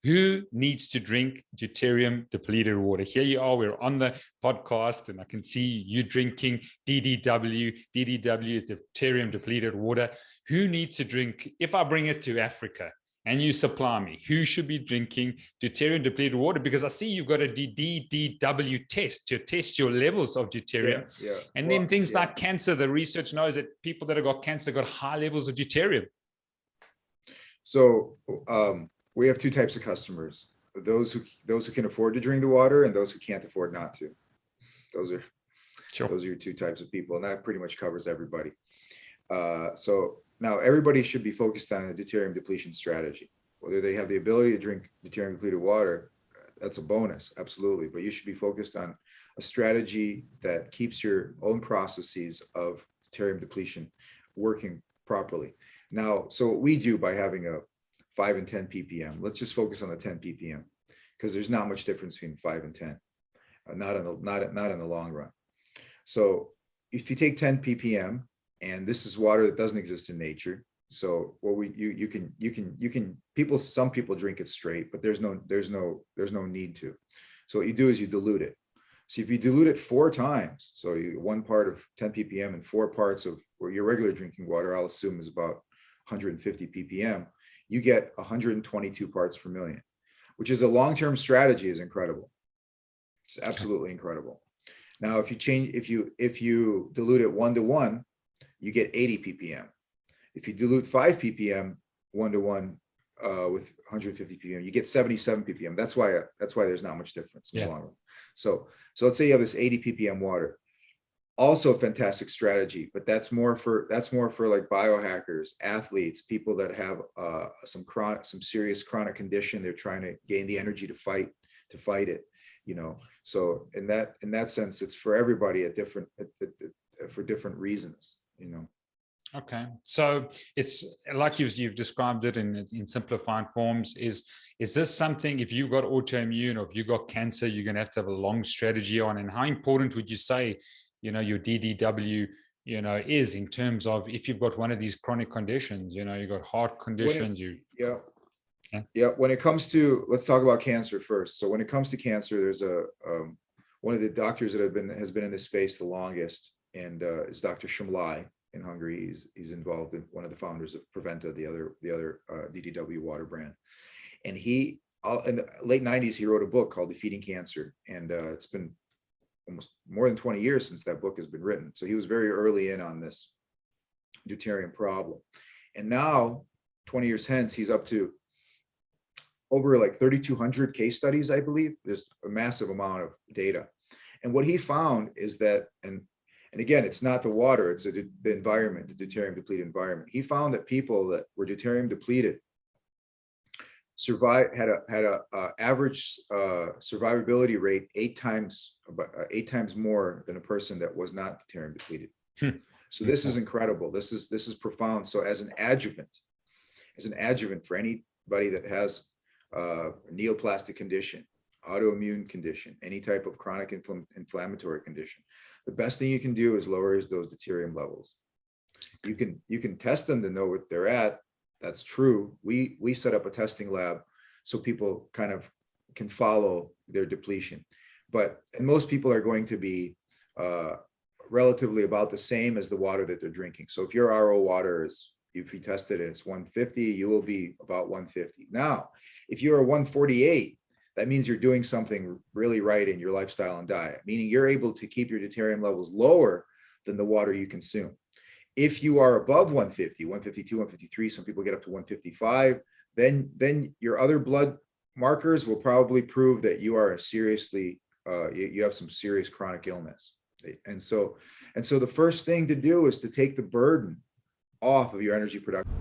who needs to drink deuterium depleted water? Here you are, we're on the podcast, and I can see you drinking DDW. DDW is deuterium depleted water. Who needs to drink? If I bring it to Africa and you supply me, who should be drinking deuterium depleted water? Because I see you've got a DDW test to test your levels of deuterium. And then things like cancer, the research knows that people that have got cancer got high levels of deuterium. So we have two types of customers: those who can afford to drink the water, and those who can't afford not to. Those are your two types of people, and that pretty much covers everybody. So now everybody should be focused on a deuterium depletion strategy. Whether they have the ability to drink deuterium depleted water, that's a bonus, absolutely. But you should be focused on a strategy that keeps your own processes of deuterium depletion working properly. Now, so what we do by having a 5 and 10 ppm, let's just focus on the 10 ppm, because there's not much difference between 5 and 10, not in the long run. So if you take 10 ppm, and this is water that doesn't exist in nature, so what some people drink it straight, but there's no need to. So what you do is you dilute it. So if you dilute it 4 times, so 1 part of 10 ppm and 4 parts of where your regular drinking water, I'll assume, is about 150 ppm, you get 122 parts per million, which is a long-term strategy, is incredible. It's absolutely incredible. Now, if you dilute it 1 to 1, you get 80 ppm. If you dilute 5 ppm 1 to 1 with 150 ppm, you get 77 ppm. That's why there's not much difference in the long run. So let's say you have this 80 ppm water. Also a fantastic strategy, but that's more for like biohackers, athletes, people that have some serious chronic condition. They're trying to gain the energy to fight it, you know. So in that sense, it's for everybody for different reasons, you know. Okay, so it's like you've described it in simplified forms. Is this something, if you've got autoimmune or if you've got cancer, you're going to have a long strategy on? And how important would you say, you know, your DDW, you know, is in terms of if you've got one of these chronic conditions, you know, you've got heart conditions, when it comes to, let's talk about cancer first. So when it comes to cancer, there's one of the doctors that has been in this space the longest, and is Dr. Shumlai in Hungary. He's involved in one of the founders of Preventa, the other DDW water brand. And in the late 90s, he wrote a book called Defeating Cancer. And it's been almost more than 20 years since that book has been written. So he was very early in on this deuterium problem. And now, 20 years hence, he's up to over like 3,200 case studies, I believe. There's a massive amount of data. And what he found is that, and again, it's not the water, it's the environment, the deuterium depleted environment. He found that people that were deuterium depleted had a average survivability rate 8 times more than a person that was not deuterium depleted. So this is incredible. This is profound. So as an adjuvant for anybody that has a neoplastic condition, autoimmune condition, any type of chronic inflammatory condition, the best thing you can do is lower those deuterium levels. You can test them to know what they're at. That's true. We set up a testing lab so people kind of can follow their depletion. And most people are going to be relatively about the same as the water that they're drinking. So if your RO water is, if you tested it, it's 150, you will be about 150. Now, if you're a 148, that means you're doing something really right in your lifestyle and diet, meaning you're able to keep your deuterium levels lower than the water you consume. If you are above 150, 152, 153, some people get up to 155, then your other blood markers will probably prove that you are you have some serious chronic illness. And so the first thing to do is to take the burden off of your energy production.